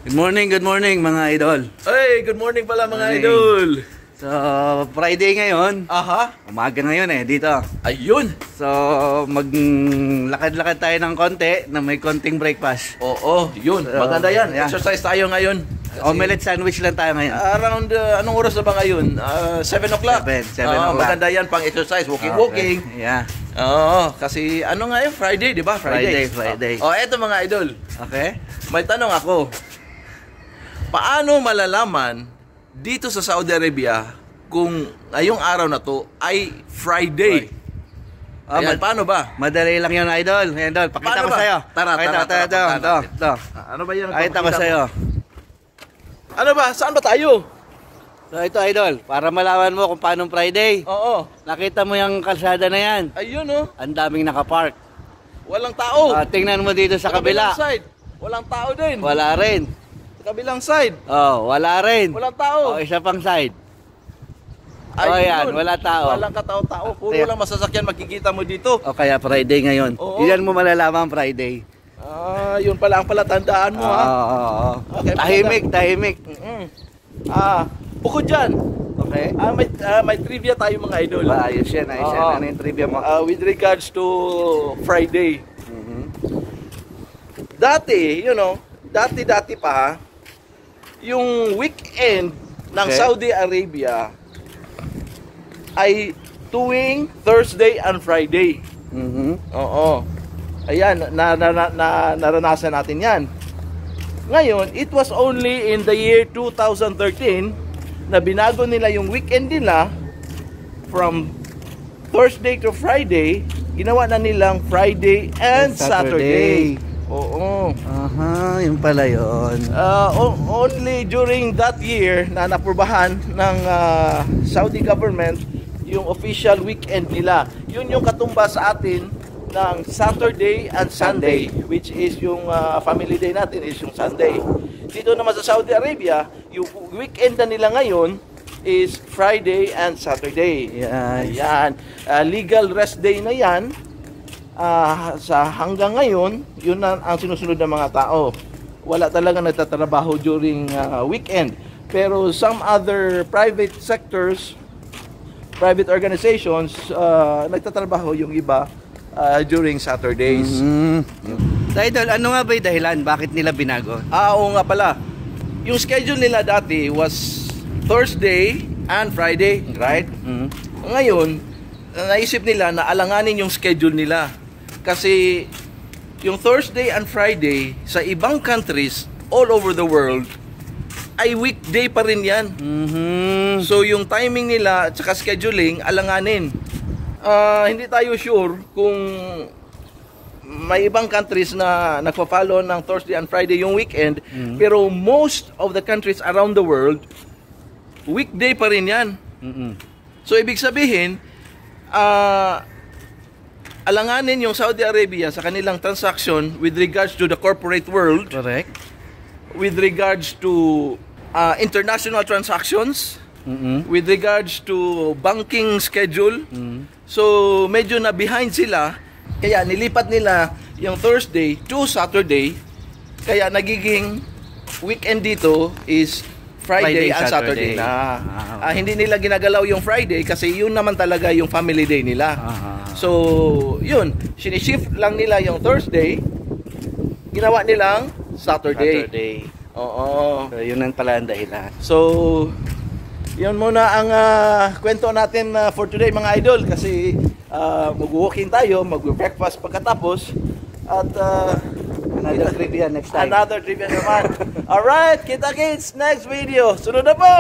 Good morning mga idol. Hey, good morning pala mga Morning. idol. So, Friday ngayon. Aha. Umaga ngayon dito. Ayun. So, maglakad-lakad tayo ng konti na may konting breakfast. Oo, yun. So, Maganda yan. yeah. Exercise tayo ngayon. Omelette sandwich lang tayo ngayon. Around, anong oras na ba ngayon? 7 o'clock. 7 o'clock. Maganda yan pang exercise. Walking. Okay. Yeah. Oo, kasi ano nga yun? Friday, di ba? Friday. Oh, eto mga idol. Okay. May tanong ako. Paano malalaman dito sa Saudi Arabia kung ngayong araw na to ay Friday? Ayan, paano ba? Madali lang yun, idol. Idol, pakita Paano ko ba? sa'yo. Tara. Ito. Ano ba yan? Pakita ko sa'yo. Ano ba? Saan ba tayo? So, ito, idol. Para malaman mo kung paano Friday. Oo. Nakita mo yung kalsada na yan. Ayun oh. Ang daming nakapark. Walang tao. Tingnan mo dito sa kabila. Kabilang side. Walang tao din. Wala rin. Sa kabilang side. Oh, wala rin. Walang tao. Isa pang side. Ayun. Yan, wala tao. Walang katao-tao. Puro Kaya- lang masasakyan makikita mo dito. O kaya Friday ngayon. Oo. Diyan mo malalaman Friday. Yun pala ang palatandaan mo ha. Oo. Okay, Tahimik. Bukod dyan, Okay. may trivia tayo mga idol. Ayos yan. Oo. Ano yung trivia mo? With regards to Friday. Mhm. Dati pa, yung weekend ng Okay. Saudi Arabia ay tuwing Thursday and Friday. Mhm. Oo. Ayan, naranasan natin yan. Ngayon, it was only in the year 2013 na binago nila yung weekend nila from Thursday to Friday, ginawa na nilang Friday and Saturday. Oo. Aha, yun pala yun. Only during that year na napurbahan ng Saudi government yung official weekend nila. Yun yung katumbas sa atin ng Saturday and Sunday, which is yung family day natin is yung Sunday. Dito naman sa Saudi Arabia, yung weekend na nila ngayon is Friday and Saturday. Yes. Ayan. Legal rest day na yan. Sa hanggang ngayon, yun ang sinusunod ng mga tao. Wala talaga nagtatrabaho during weekend. Pero some other private sectors, private organizations, nagtatrabaho yung iba during Saturdays. Idol, ano nga ba yung dahilan? Bakit nila binago? Oo nga pala. Yung schedule nila dati was Thursday and Friday, right? Ngayon, naisip nila na alanganin yung schedule nila. Kasi yung Thursday and Friday sa ibang countries all over the world ay weekday pa rin yan. So yung timing nila at saka scheduling, alanganin. Hindi tayo sure kung may ibang countries na nagpa-follow ng Thursday and Friday yung weekend, pero most of the countries around the world, weekday pa rin yan. So ibig sabihin, alanganin yung Saudi Arabia sa kanilang transaction with regards to the corporate world, Correct. with regards to international transactions, with regards to banking schedule. So medyo na behind sila, kaya nilipat nila yung Thursday to Saturday, kaya nagiging weekend dito is Friday and Saturday na. Hindi nila ginagalaw yung Friday kasi yun naman talaga yung family day nila. So yun, sinishift lang nila yung Thursday, ginawa nilang Saturday. Oo. So, yun ang pala ang dahilan. So, yun muna ang kwento natin for today mga idol, kasi mag-walking tayo, mag-breakfast pagkatapos, at Another trivia next time. another trivia naman. Alright, kita-kits next video. Sunod na po!